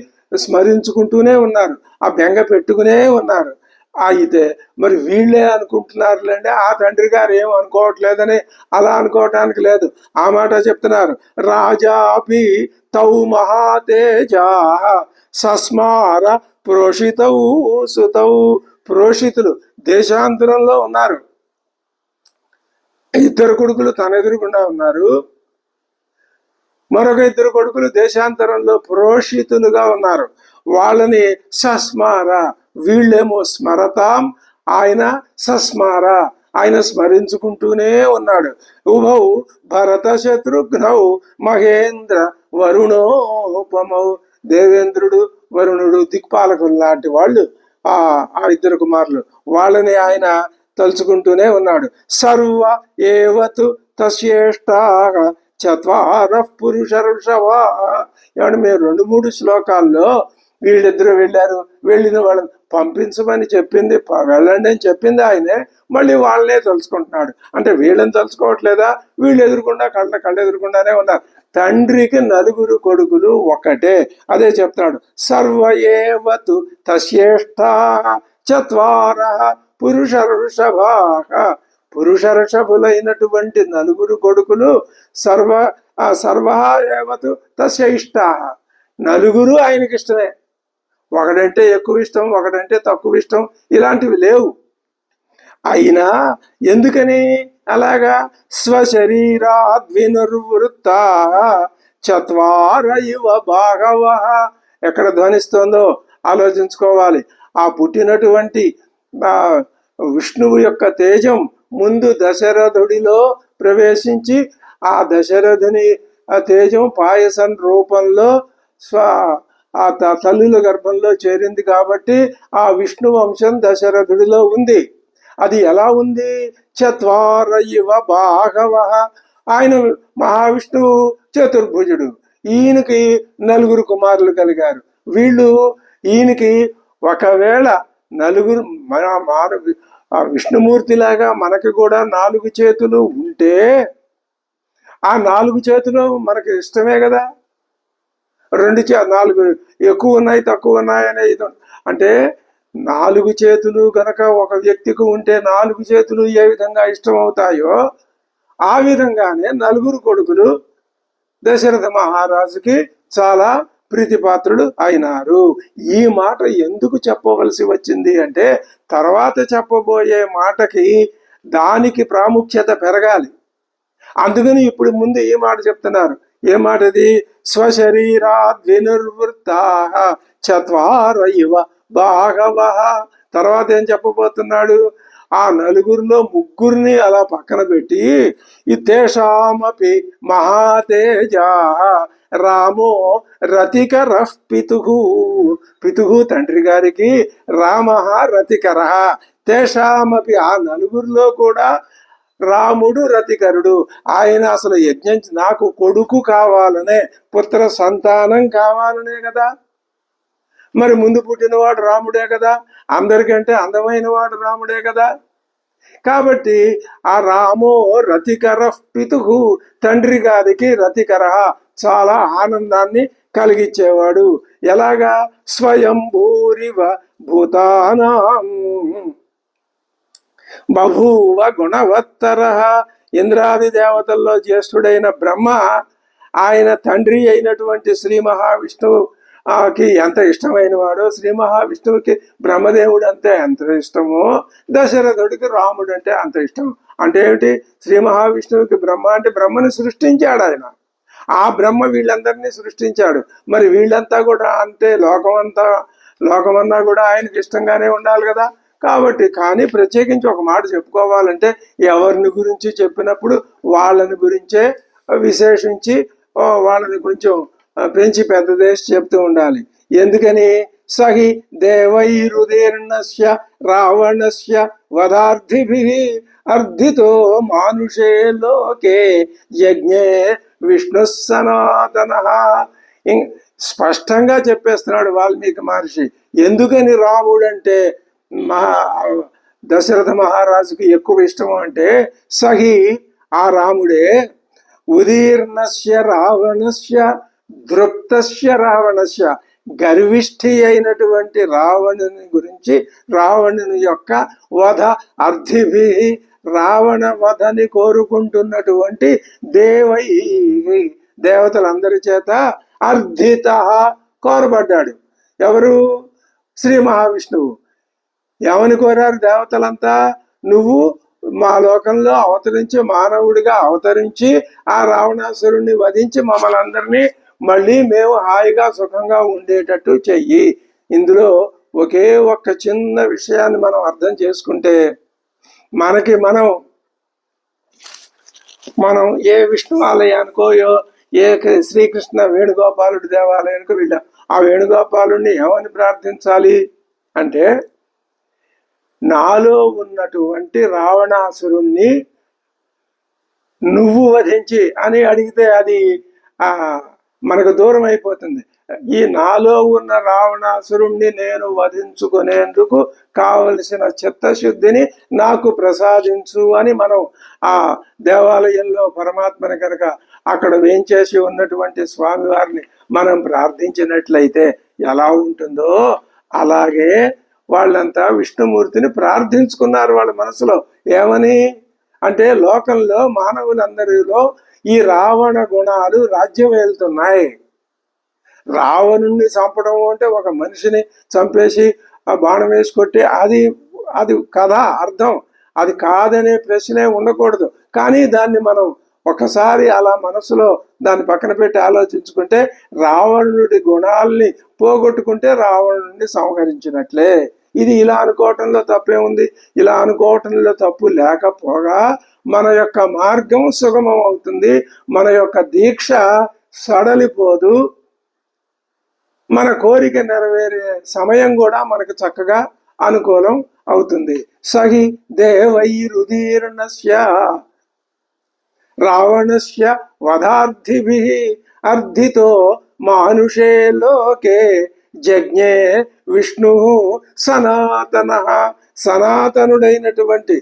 స్మరించుకుంటూనే ఉన్నారు, ఆ బెంగ పెట్టుకునే ఉన్నారు. అయితే మరి వీళ్ళే అనుకుంటున్నారులేండి, ఆ తండ్రి గారు ఏం అనుకోవట్లేదని అలా అనుకోవటానికి లేదు. ఆ మాట చెప్తున్నారు. రాజాపి తౌ మహాతేజా సస్మార ప్రోషితౌ సుతౌ, ప్రోషితులు దేశాంతరంలో ఉన్నారు. ఇద్దరు కొడుకులు తన ఎదురుగుండా ఉన్నారు, మరొక ఇద్దరు కొడుకులు దేశాంతరంలో ప్రోషితులుగా ఉన్నారు. వాళ్ళని సస్మార, వీళ్ళేమో స్మరతాం, ఆయన సస్మార, ఆయన స్మరించుకుంటూనే ఉన్నాడు. ఉభౌ భరత శత్రుఘ్నౌ మహేంద్ర వరుణోపమౌ, దేవేంద్రుడు వరుణుడు దిక్పాలకులు లాంటి వాళ్ళు ఆ ఇద్దరు కుమారులు, వాళ్ళని ఆయన తలుచుకుంటూనే ఉన్నాడు. సర్వ ఏవతు తస్యేష్ట చత్వార పురుష ఋషభా. ఏమంటే మేము 2-3 శ్లోకాల్లో వీళ్ళిద్దరు వెళ్ళారు, వెళ్ళిన వాళ్ళని పంపించమని చెప్పింది, వెళ్ళండి అని చెప్పింది ఆయనే, మళ్ళీ వాళ్ళనే తలుచుకుంటున్నాడు. అంటే వీళ్ళని తలుచుకోవట్లేదా, వీళ్ళు ఎదురుకుండా కళ్ళ ఎదురుకుండానే ఉన్నారు. తండ్రికి 4 కొడుకులు ఒకటే, అదే చెప్తాడు. సర్వ ఏవతు తస్యేష్ట చత్వార పురుష ఋషభా, పురుష ఋషభులైనటువంటి 4 కొడుకులు సర్వ ఏవతు తస్య ఇష్ట, 4 ఆయనకి ఇష్టమే. ఒకడంటే ఎక్కువ ఇష్టం, ఒకడంటే తక్కువ ఇష్టం, ఇలాంటివి లేవు. అయినా ఎందుకని అలాగా, స్వశరీరాద్వినిర్వృత్త చత్వార ఇవ భాగవ, ఎక్కడ ధ్వనిస్తోందో ఆలోచించుకోవాలి. ఆ పుట్టినటువంటి విష్ణువు యొక్క తేజం ముందు దశరథుడిలో ప్రవేశించి, ఆ దశరథుని తేజం పాయసం రూపంలో ఆ తల్లుల గర్భంలో చేరింది. కాబట్టి ఆ విష్ణు వంశం దశరథుడిలో ఉంది. అది ఎలా ఉంది, చత్వార ఇవ భాగవ, ఆయన మహావిష్ణువు చతుర్భుజుడు, ఈయనకి 4 కుమారులు కలిగారు. వీళ్ళు ఈయనకి ఒకవేళ 4 ఆ విష్ణుమూర్తిలాగా మనకి కూడా 4 చేతులు ఉంటే ఆ 4 చేతులు మనకి ఇష్టమే కదా. 4 ఎక్కువ ఉన్నాయి తక్కువ ఉన్నాయి అనే ఇది అంటే 4 చేతులు గనక ఒక వ్యక్తికి ఉంటే 4 చేతులు ఏ విధంగా ఇష్టం అవుతాయో ఆ విధంగానే 4 కొడుకులు దశరథ మహారాజుకి చాలా ప్రీతిపాత్రుడు అయినారు. ఈ మాట ఎందుకు చెప్పవలసి వచ్చింది అంటే తర్వాత చెప్పబోయే మాటకి దానికి ప్రాముఖ్యత పెరగాలి. అందుకని ఇప్పుడు ముందు ఏ మాట చెప్తున్నారు. ఏ మాటది? స్వశరీరాద్ వినిర్వృత్తాః చత్వార ఇవ బాహవః. తర్వాత ఏం చెప్పబోతున్నాడు? ఆ 4 ముగ్గురిని అలా పక్కన పెట్టి ఇతేషామపి మహాతేజాః రామో రతికరః పితుః తండ్రి గారికి రామః రతికరః. తేషామపి ఆ 4 కూడా రాముడు రతికరుడు. ఆయన అసలు యజ్ఞం నాకు కొడుకు కావాలనే, పుత్ర సంతానం కావాలనే కదా. మరి ముందు పుట్టినవాడు రాముడే కదా, అందరికంటే అందమైన వాడు రాముడే కదా. కాబట్టి ఆ రామో రతికర పితుః తండ్రి గారికి రతికర చాలా ఆనందాన్ని కలిగించేవాడు. ఎలాగా? స్వయంభూరివ భూతానాం బభూవ గుణవత్తర. ఇంద్రాది దేవతల్లో జ్యేష్ఠుడైన బ్రహ్మ ఆయన తండ్రి అయినటువంటి శ్రీ మహావిష్ణువుకి ఎంత ఇష్టమైన వాడో, శ్రీ మహావిష్ణువుకి బ్రహ్మదేవుడు అంటే ఎంత ఇష్టమో దశరథుడికి రాముడు అంటే అంత ఇష్టం. అంటే ఏమిటి? శ్రీ మహావిష్ణువుకి బ్రహ్మ అంటే బ్రహ్మని సృష్టించాడు ఆయన. ఆ బ్రహ్మ వీళ్ళందరినీ సృష్టించాడు. మరి వీళ్ళంతా కూడా అంటే లోకమన్నా కూడా ఆయనకి ఇష్టంగానే ఉండాలి కదా. కాబట్టి కానీ ప్రత్యేకించి ఒక మాట చెప్పుకోవాలంటే ఎవరిని గురించి చెప్పినప్పుడు వాళ్ళని గురించే విశేషించి వాళ్ళని కొంచెం పెంచి పెద్ద చేసి చెప్తూ ఉండాలి. ఎందుకని? సహి దేవైరుదీర్ణస్య రావణస్య వదార్థిభిః అర్థితో మానుషే లోకే యజ్ఞే విష్ణు సనాతనః. స్పష్టంగా చెప్పేస్తున్నాడు వాల్మీకి మహర్షి. ఎందుకని రాముడు అంటే దశరథ మహారాజుకి ఎక్కువ ఇష్టం అంటే సహి ఆ రాముడే ఉదీర్ణస్య రావణస్య దృప్తస్య రావణస్య గర్విష్ఠి అయినటువంటి రావణుని గురించి, రావణుని యొక్క వధ అర్థిభి రావణ వధని కోరుకుంటున్నటువంటి దేవతలందరి చేత అర్థిత కోరబడ్డాడు. ఎవరు? శ్రీ మహావిష్ణువు. ఏమని కోరారు దేవతలంతా? నువ్వు మా లోకంలో అవతరించి మానవుడిగా అవతరించి ఆ రావణాసురుణ్ణి వధించి మమ్మల్ని అందరినీ మళ్ళీ మేము హాయిగా సుఖంగా ఉండేటట్టు చెయ్యి. ఇందులో ఒకే ఒక్క చిన్న విషయాన్ని మనం అర్థం చేసుకుంటే మనకి మనం ఏ విష్ణు ఆలయానికో ఏ శ్రీకృష్ణ వేణుగోపాలుడి దేవాలయానికి వెళ్ళాం. ఆ వేణుగోపాలుడిని ఏమని ప్రార్థించాలి అంటే నాలో ఉన్నటువంటి రావణాసురుణ్ణి నువ్వు వధించి అని అడిగితే అది మనకు దూరం అయిపోతుంది. ఈ నాలో ఉన్న రావణాసురుణ్ణి నేను వధించుకునేందుకు కావలసిన చిత్తశుద్ధిని నాకు ప్రసాదించు అని మనం ఆ దేవాలయంలో పరమాత్మని కనుక అక్కడ వేంచేసి ఉన్నటువంటి స్వామివారిని మనం ప్రార్థించినట్లయితే ఎలా ఉంటుందో అలాగే వాళ్ళంతా విష్ణుమూర్తిని ప్రార్థించుకున్నారు వాళ్ళ మనసులో. ఏమని అంటే లోకంలో మానవులందరిలో ఈ రావణ గుణాలు రాజ్యం వెళ్తున్నాయి. రావణుణ్ణి చంపడం అంటే ఒక మనిషిని చంపేసి ఆ బాణం వేసి కొట్టి అది కథ అర్థం. అది కాదనే ప్రశ్నే ఉండకూడదు. కానీ దాన్ని మనం ఒకసారి అలా మనసులో దాన్ని పక్కన పెట్టి ఆలోచించుకుంటే రావణుడి గుణాల్ని పోగొట్టుకుంటే రావణుడిని సంహరించినట్లే. ఇది ఇలా అనుకోవటంలో తప్పే ఉంది. ఇలా అనుకోవటంలో తప్పు లేకపోగా మన యొక్క మార్గం సుగమం అవుతుంది. మన యొక్క దీక్ష సడలిపోదు. మన కోరిక నెరవేరే సమయం కూడా మనకు చక్కగా అనుకూలం అవుతుంది. సహి దేవైరుదీర్ణస్య రావణస్య వధార్థిభిః అర్థితో మానుషే లోకే జజ్ఞే విష్ణు సనాతన, సనాతనుడైనటువంటి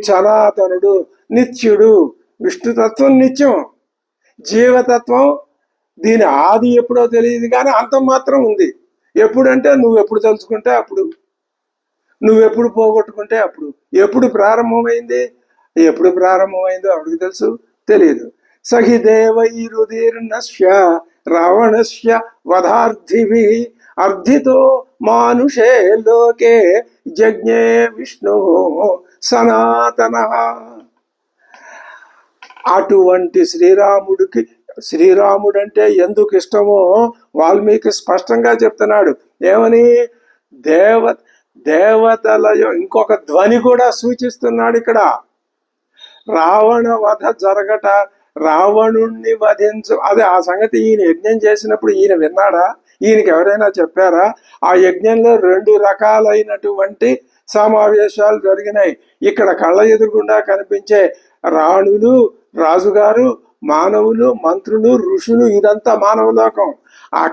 సనాతనుడు నిత్యుడు. విష్ణుతత్వం నిత్యం, జీవతత్వం దీని ఆది ఎప్పుడో తెలియదు కానీ అంతం మాత్రం ఉంది. ఎప్పుడంటే నువ్వు ఎప్పుడు తలుచుకుంటే అప్పుడు, నువ్వెప్పుడు పోగొట్టుకుంటే అప్పుడు. ఎప్పుడు ప్రారంభమైంది, ఎప్పుడు ప్రారంభమైందో అప్పుడు తెలుసు, తెలియదు. సహిదేవైరుదీర్ణస్య రావణస్య వధార్థిభి అర్థితో మానుషే లోకే జజ్ఞే విష్ణు సనాతన. అటువంటి శ్రీరాముడికి, శ్రీరాముడంటే ఎందుకు ఇష్టమో వాల్మీకి స్పష్టంగా చెప్తున్నాడు. ఏమని? దేవతల ఇంకొక ధ్వని కూడా సూచిస్తున్నాడు ఇక్కడ. రావణ వధ జరగట, రావణుణ్ణి వధించు, అదే ఆ సంగతి ఈయన యజ్ఞం చేసినప్పుడు ఈయన విన్నాడా? ఈయనకి ఎవరైనా చెప్పారా? ఆ యజ్ఞంలో 2 రకాలైనటువంటి సమావేశాలు జరిగినాయి. ఇక్కడ కళ్ళ ఎదురుగుండా కనిపించే రాణులు, రాజుగారు, మానవులు, మంత్రులు, ఋషులు, ఇదంతా మానవలోకం.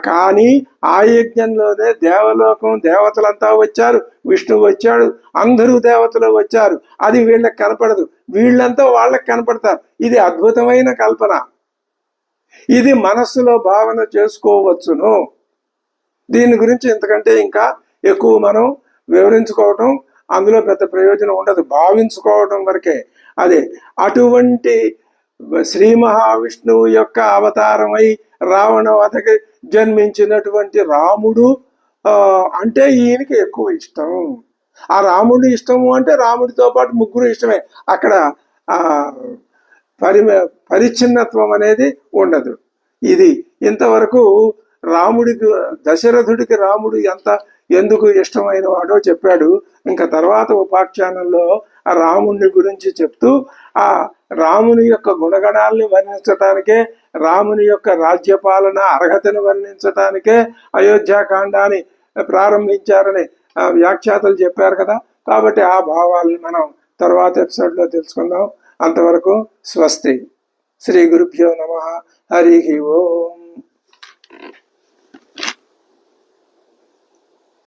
కానీ ఆ యజ్ఞంలోనే దేవలోకం, దేవతలంతా వచ్చారు, విష్ణువు వచ్చాడు, అందరూ దేవతలు వచ్చారు. అది వీళ్ళకి కనపడదు, వీళ్ళంతా వాళ్ళకి కనపడతారు. ఇది అద్భుతమైన కల్పన. ఇది మనస్సులో భావన చేసుకోవచ్చును. దీని గురించి ఇంతకంటే ఇంకా ఎక్కువ మనం వివరించుకోవటం అందులో పెద్ద ప్రయోజనం ఉండదు, భావించుకోవటం వరకే. అదే అటువంటి శ్రీ మహావిష్ణువు యొక్క అవతారమై రావణ వధకి జన్మించినటువంటి రాముడు అంటే ఈయనకి ఎక్కువ ఇష్టం. ఆ రాముడు ఇష్టము అంటే రాముడితో పాటు ముగ్గురు ఇష్టమే. అక్కడ పరిచ్ఛిన్నత్వం అనేది ఉండదు. ఇది ఇంతవరకు రాముడికి, దశరథుడికి రాముడు ఎందుకు ఇష్టమైన వాడో చెప్పాడు. ఇంకా తర్వాత ఉపాఖ్యానంలో ఆ రాముడిని గురించి చెప్తూ ఆ రాముని యొక్క గుణగణాలని వర్ణించటానికే, రాముని యొక్క రాజ్యపాలన అర్హతను వర్ణించటానికే అయోధ్యాకాండాన్ని ప్రారంభించారని వ్యాఖ్యాతలు చెప్పారు కదా. కాబట్టి ఆ భావాలను మనం తర్వాత ఎపిసోడ్లో తెలుసుకుందాం. అంతవరకు స్వస్తి. శ్రీ గురుభ్యో నమః. హరి ఓం.